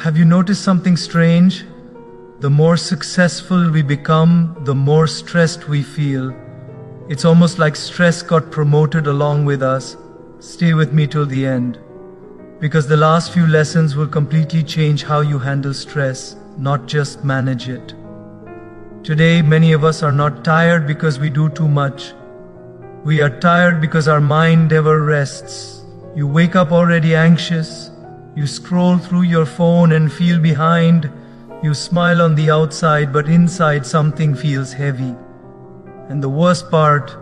Have you noticed something strange? The more successful we become, the more stressed we feel. It's almost like stress got promoted along with us. Stay with me till the end, because the last few lessons will completely change how you handle stress, not just manage it. Today, many of us are not tired because we do too much. We are tired because our mind never rests. You wake up already anxious. You scroll through your phone and feel behind. You smile on the outside, but inside something feels heavy. And the worst part,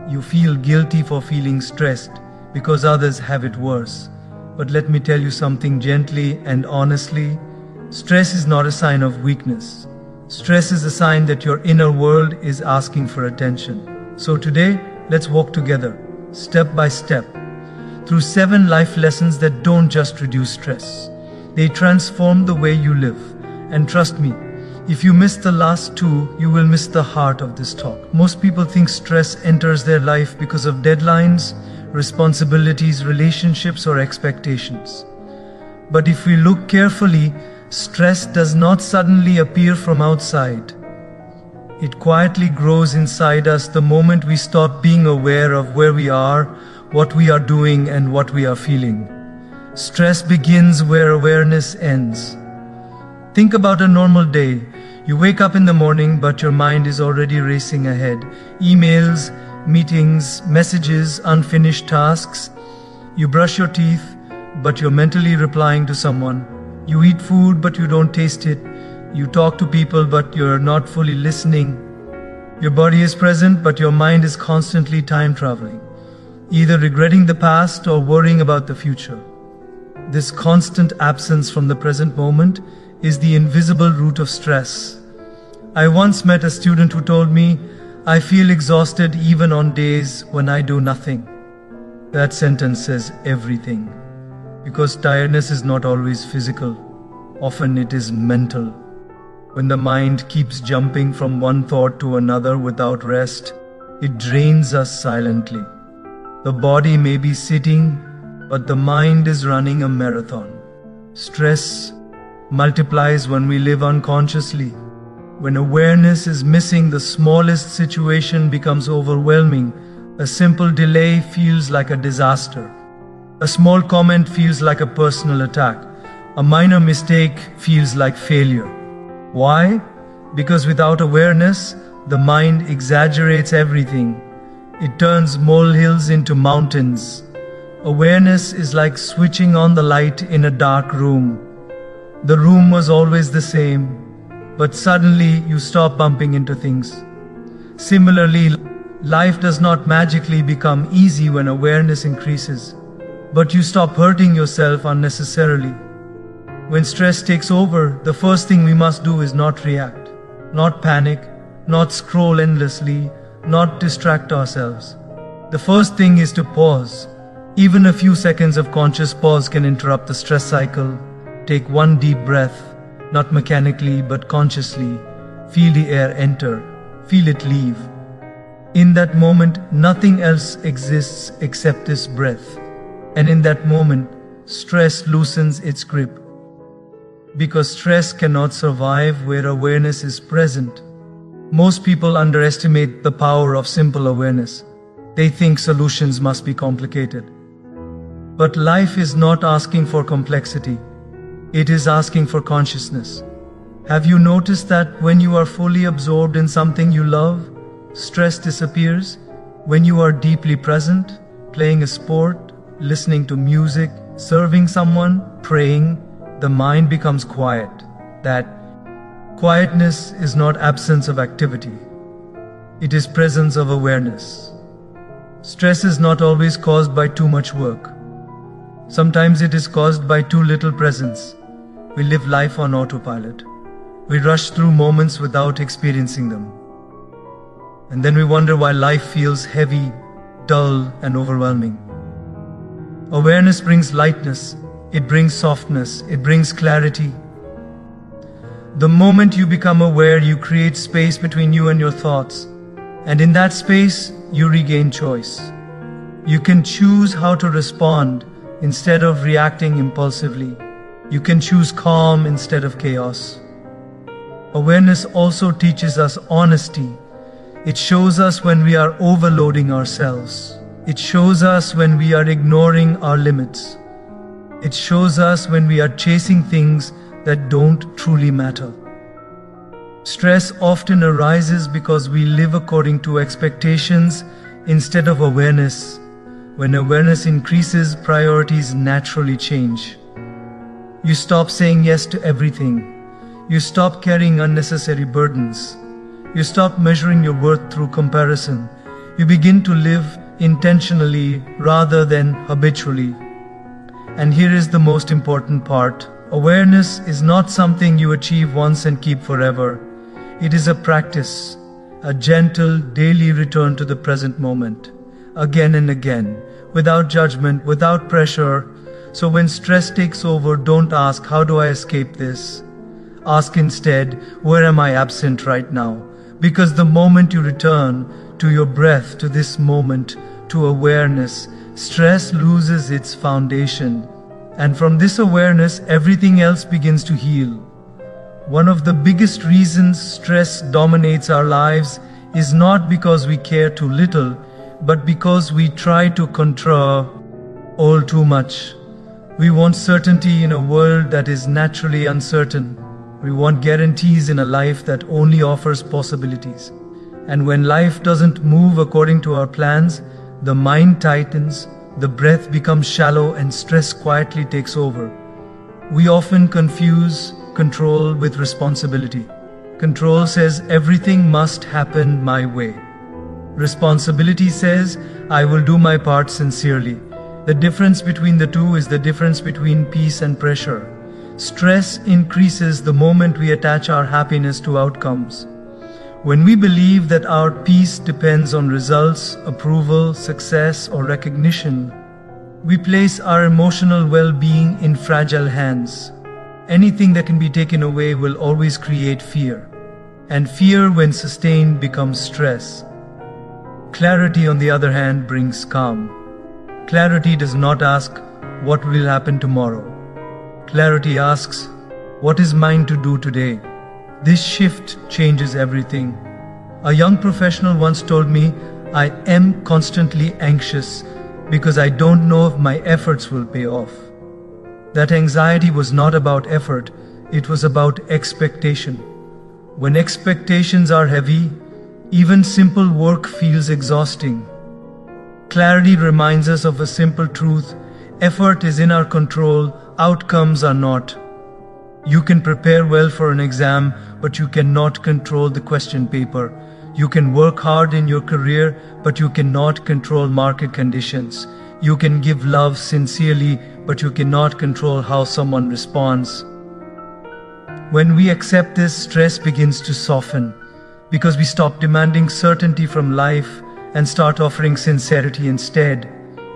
you feel guilty for feeling stressed because others have it worse. But let me tell you something gently and honestly. Stress is not a sign of weakness. Stress is a sign that your inner world is asking for attention. So today, let's walk together, step by step, through 7 life lessons that don't just reduce stress. They transform the way you live. And trust me, if you miss the last 2, you will miss the heart of this talk. Most people think stress enters their life because of deadlines, responsibilities, relationships, or expectations. But if we look carefully, stress does not suddenly appear from outside. It quietly grows inside us the moment we stop being aware of where we are, what we are doing, and what we are feeling. Stress begins where awareness ends. Think about a normal day. You wake up in the morning, but your mind is already racing ahead. Emails, meetings, messages, unfinished tasks. You brush your teeth, but you're mentally replying to someone. You eat food, but you don't taste it. You talk to people, but you're not fully listening. Your body is present, but your mind is constantly time traveling, either regretting the past or worrying about the future. This constant absence from the present moment is the invisible root of stress. I once met a student who told me, "I feel exhausted even on days when I do nothing." That sentence says everything, because tiredness is not always physical. Often it is mental. When the mind keeps jumping from one thought to another without rest, it drains us silently. The body may be sitting, but the mind is running a marathon. Stress multiplies when we live unconsciously. When awareness is missing, the smallest situation becomes overwhelming. A simple delay feels like a disaster. A small comment feels like a personal attack. A minor mistake feels like failure. Why? Because without awareness, the mind exaggerates everything. It turns molehills into mountains. Awareness is like switching on the light in a dark room. The room was always the same, but suddenly you stop bumping into things. Similarly, life does not magically become easy when awareness increases, but you stop hurting yourself unnecessarily. When stress takes over, the first thing we must do is not react, not panic, not scroll endlessly, not distract ourselves. The first thing is to pause. Even a few seconds of conscious pause can interrupt the stress cycle. Take one deep breath, not mechanically but consciously. Feel the air enter, feel it leave. In that moment, nothing else exists except this breath. And in that moment, stress loosens its grip. Because stress cannot survive where awareness is present. Most people underestimate the power of simple awareness. They think solutions must be complicated. But life is not asking for complexity. It is asking for consciousness. Have you noticed that when you are fully absorbed in something you love, stress disappears? When you are deeply present, playing a sport, listening to music, serving someone, praying, the mind becomes quiet. That quietness is not absence of activity. It is presence of awareness. Stress is not always caused by too much work. Sometimes it is caused by too little presence. We live life on autopilot. We rush through moments without experiencing them. And then we wonder why life feels heavy, dull, and overwhelming. Awareness brings lightness. It brings softness. It brings clarity. The moment you become aware, you create space between you and your thoughts. And in that space, you regain choice. You can choose how to respond instead of reacting impulsively. You can choose calm instead of chaos. Awareness also teaches us honesty. It shows us when we are overloading ourselves. It shows us when we are ignoring our limits. It shows us when we are chasing things that don't truly matter. Stress often arises because we live according to expectations instead of awareness. When awareness increases, priorities naturally change. You stop saying yes to everything. You stop carrying unnecessary burdens. You stop measuring your worth through comparison. You begin to live intentionally rather than habitually. And here is the most important part. Awareness is not something you achieve once and keep forever. It is a practice, a gentle, daily return to the present moment, again and again, without judgment, without pressure. So when stress takes over, don't ask, how do I escape this? Ask instead, where am I absent right now? Because the moment you return to your breath, to this moment, to awareness, stress loses its foundation. And from this awareness, everything else begins to heal. One of the biggest reasons stress dominates our lives is not because we care too little, but because we try to control all too much. We want certainty in a world that is naturally uncertain. We want guarantees in a life that only offers possibilities. And when life doesn't move according to our plans, the mind tightens, the breath becomes shallow, and stress quietly takes over. We often confuse control with responsibility. Control says everything must happen my way. Responsibility says I will do my part sincerely. The difference between the two is the difference between peace and pressure. Stress increases the moment we attach our happiness to outcomes. When we believe that our peace depends on results, approval, success, or recognition, we place our emotional well-being in fragile hands. Anything that can be taken away will always create fear. And fear, when sustained, becomes stress. Clarity, on the other hand, brings calm. Clarity does not ask, what will happen tomorrow? Clarity asks, what is mine to do today? This shift changes everything. A young professional once told me, I am constantly anxious because I don't know if my efforts will pay off. That anxiety was not about effort, it was about expectation. When expectations are heavy, even simple work feels exhausting. Clarity reminds us of a simple truth: effort is in our control, outcomes are not. You can prepare well for an exam, but you cannot control the question paper. You can work hard in your career, but you cannot control market conditions. You can give love sincerely, but you cannot control how someone responds. When we accept this, stress begins to soften, because we stop demanding certainty from life and start offering sincerity instead.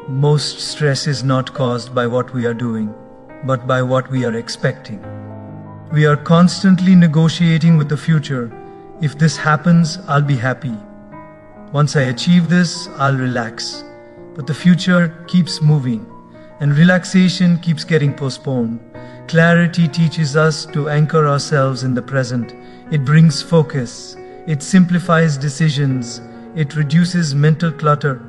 Most stress is not caused by what we are doing, but by what we are expecting. We are constantly negotiating with the future. If this happens, I'll be happy. Once I achieve this, I'll relax. But the future keeps moving, and relaxation keeps getting postponed. Clarity teaches us to anchor ourselves in the present. It brings focus. It simplifies decisions. It reduces mental clutter.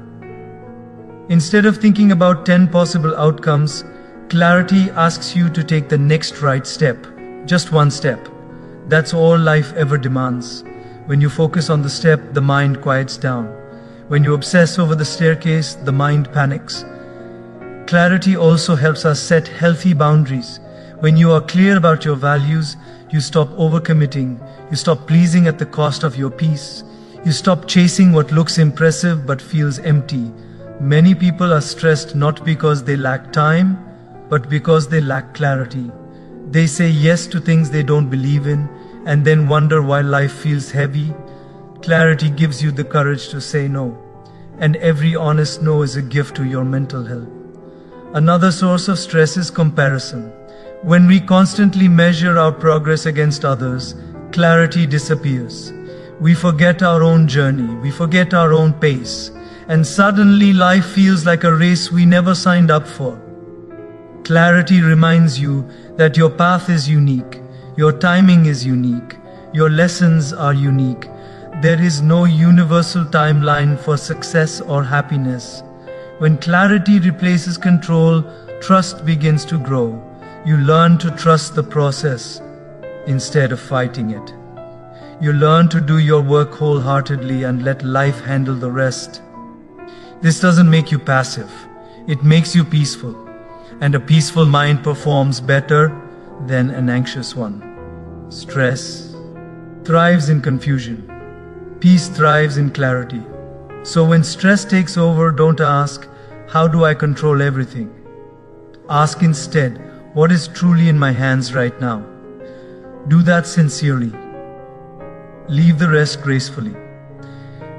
Instead of thinking about 10 possible outcomes, clarity asks you to take the next right step. Just one step. That's all life ever demands. When you focus on the step, the mind quiets down. When you obsess over the staircase, the mind panics. Clarity also helps us set healthy boundaries. When you are clear about your values, you stop overcommitting. You stop pleasing at the cost of your peace. You stop chasing what looks impressive but feels empty. Many people are stressed not because they lack time, but because they lack clarity. They say yes to things they don't believe in, and then wonder why life feels heavy. Clarity gives you the courage to say no, and every honest no is a gift to your mental health. Another source of stress is comparison. When we constantly measure our progress against others, clarity disappears. We forget our own journey, we forget our own pace, and suddenly life feels like a race we never signed up for. Clarity reminds you that your path is unique, your timing is unique, your lessons are unique. There is no universal timeline for success or happiness. When clarity replaces control, trust begins to grow. You learn to trust the process instead of fighting it. You learn to do your work wholeheartedly and let life handle the rest. This doesn't make you passive, it makes you peaceful. And a peaceful mind performs better than an anxious one. Stress thrives in confusion. Peace thrives in clarity. So when stress takes over, don't ask, how do I control everything? Ask instead, what is truly in my hands right now? Do that sincerely. Leave the rest gracefully.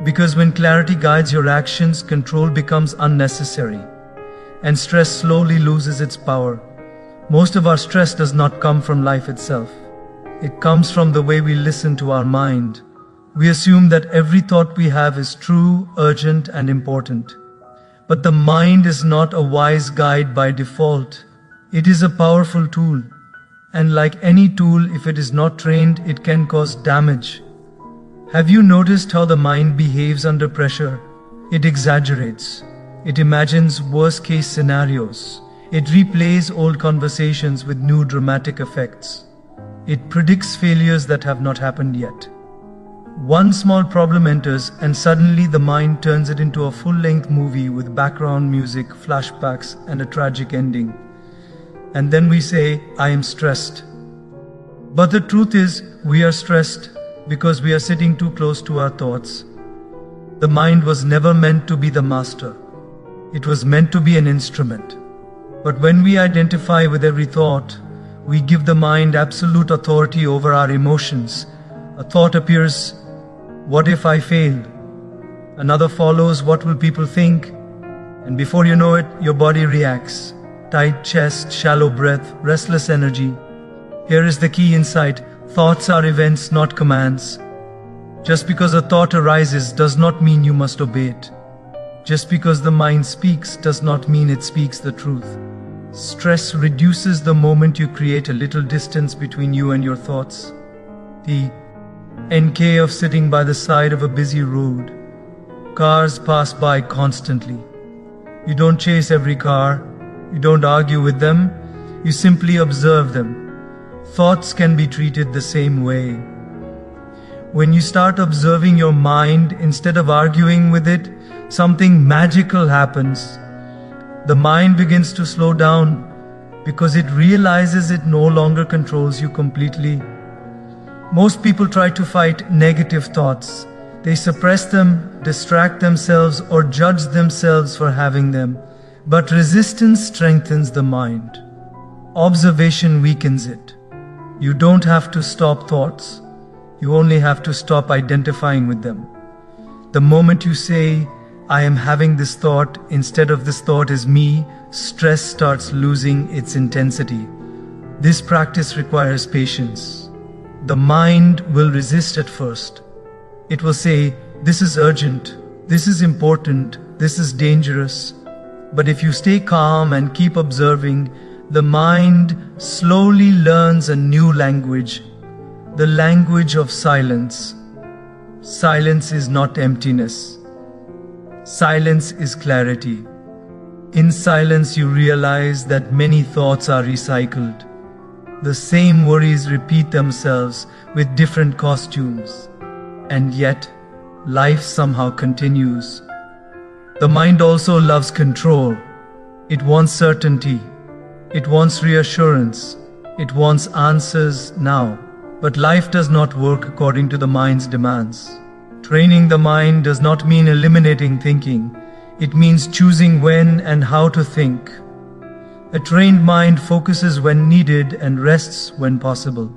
Because when clarity guides your actions, control becomes unnecessary, and stress slowly loses its power. Most of our stress does not come from life itself. It comes from the way we listen to our mind. We assume that every thought we have is true, urgent, and important. But the mind is not a wise guide by default. It is a powerful tool. And like any tool, if it is not trained, it can cause damage. Have you noticed how the mind behaves under pressure? It exaggerates. It imagines worst-case scenarios. It replays old conversations with new dramatic effects. It predicts failures that have not happened yet. One small problem enters, and suddenly the mind turns it into a full-length movie with background music, flashbacks, and a tragic ending. And then we say, I am stressed. But the truth is, we are stressed because we are sitting too close to our thoughts. The mind was never meant to be the master. It was meant to be an instrument. But when we identify with every thought, we give the mind absolute authority over our emotions. A thought appears, what if I fail? Another follows, what will people think? And before you know it, your body reacts. Tight chest, shallow breath, restless energy. Here is the key insight. Thoughts are events, not commands. Just because a thought arises does not mean you must obey it. Just because the mind speaks does not mean it speaks the truth. Stress reduces the moment you create a little distance between you and your thoughts. The NK of sitting by the side of a busy road. Cars pass by constantly. You don't chase every car. You don't argue with them. You simply observe them. Thoughts can be treated the same way. When you start observing your mind instead of arguing with it, something magical happens. The mind begins to slow down because it realizes it no longer controls you completely. Most people try to fight negative thoughts. They suppress them, distract themselves, or judge themselves for having them. But resistance strengthens the mind. Observation weakens it. You don't have to stop thoughts. You only have to stop identifying with them. The moment you say, I am having this thought instead of this thought is me, stress starts losing its intensity. This practice requires patience. The mind will resist at first. It will say, this is urgent, this is important, this is dangerous. But if you stay calm and keep observing, the mind slowly learns a new language, the language of silence. Silence is not emptiness. Silence is clarity. In silence, you realize that many thoughts are recycled. The same worries repeat themselves with different costumes. And yet, life somehow continues. The mind also loves control. It wants certainty. It wants reassurance. It wants answers now. But life does not work according to the mind's demands. Training the mind does not mean eliminating thinking. It means choosing when and how to think. A trained mind focuses when needed and rests when possible.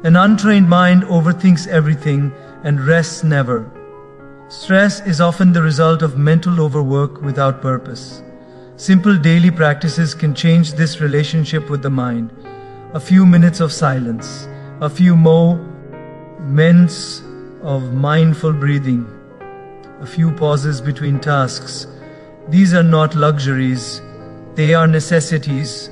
An untrained mind overthinks everything and rests never. Stress is often the result of mental overwork without purpose. Simple daily practices can change this relationship with the mind. A few minutes of silence, a few moments of mindful breathing, a few pauses between tasks. These are not luxuries, they are necessities.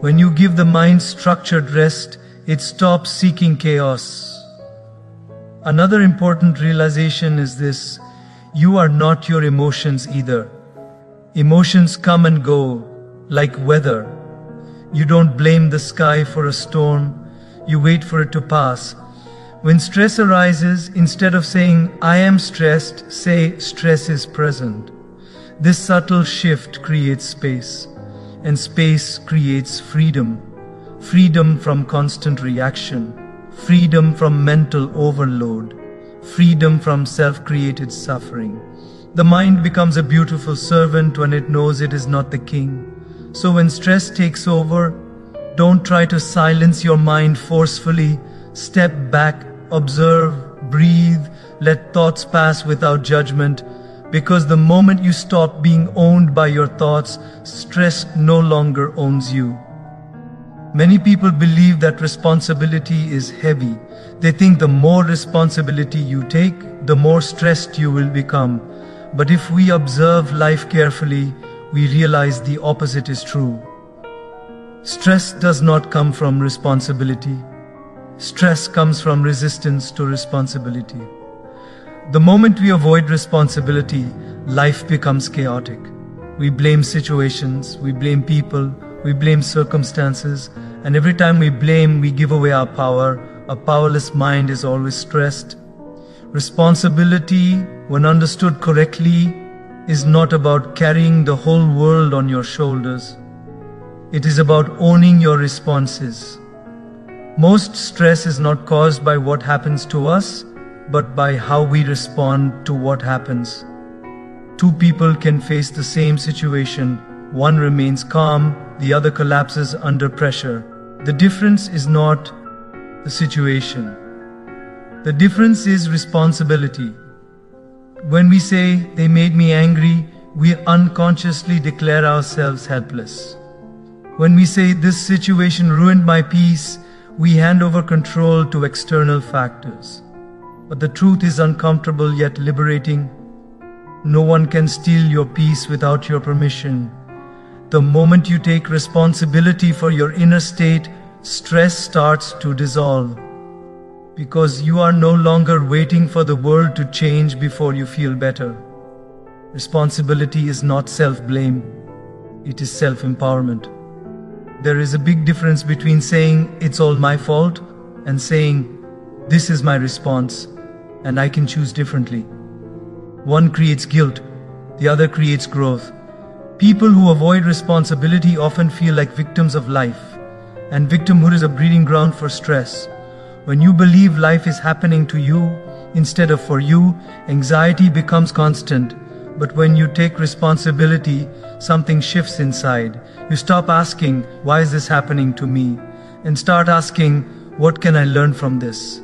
When you give the mind structured rest, it stops seeking chaos. Another important realization is this: you are not your emotions either. Emotions come and go, like weather. You don't blame the sky for a storm, you wait for it to pass. When stress arises, instead of saying, "I am stressed," say, "Stress is present." This subtle shift creates space, and space creates freedom. Freedom from constant reaction, freedom from mental overload, freedom from self-created suffering. The mind becomes a beautiful servant when it knows it is not the king. So when stress takes over, don't try to silence your mind forcefully. Step back, observe, breathe, let thoughts pass without judgment. Because the moment you stop being owned by your thoughts, stress no longer owns you. Many people believe that responsibility is heavy. They think the more responsibility you take, the more stressed you will become. But if we observe life carefully, we realize the opposite is true. Stress does not come from responsibility. Stress comes from resistance to responsibility. The moment we avoid responsibility, life becomes chaotic. We blame situations, we blame people, we blame circumstances, and every time we blame, we give away our power. A powerless mind is always stressed. Responsibility, when understood correctly, is not about carrying the whole world on your shoulders. It is about owning your responses. Most stress is not caused by what happens to us, but by how we respond to what happens. Two people can face the same situation. One remains calm, the other collapses under pressure. The difference is not the situation. The difference is responsibility. When we say, "They made me angry," we unconsciously declare ourselves helpless. When we say, "This situation ruined my peace," we hand over control to external factors. But the truth is uncomfortable yet liberating. No one can steal your peace without your permission. The moment you take responsibility for your inner state, stress starts to dissolve. Because you are no longer waiting for the world to change before you feel better. Responsibility is not self-blame, it is self-empowerment. There is a big difference between saying, "It's all my fault," and saying, "This is my response, and I can choose differently." One creates guilt, the other creates growth. People who avoid responsibility often feel like victims of life, and victimhood is a breeding ground for stress. When you believe life is happening to you instead of for you, anxiety becomes constant. But when you take responsibility, something shifts inside. You stop asking, "Why is this happening to me?" and start asking, "What can I learn from this?"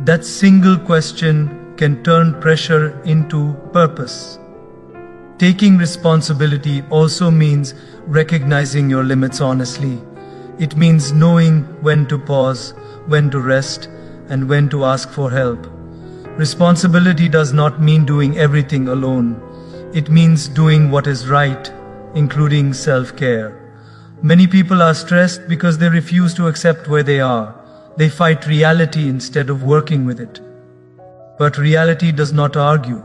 That single question can turn pressure into purpose. Taking responsibility also means recognizing your limits honestly. It means knowing when to pause, when to rest, and when to ask for help. Responsibility does not mean doing everything alone. It means doing what is right, including self-care. Many people are stressed because they refuse to accept where they are. They fight reality instead of working with it. But reality does not argue.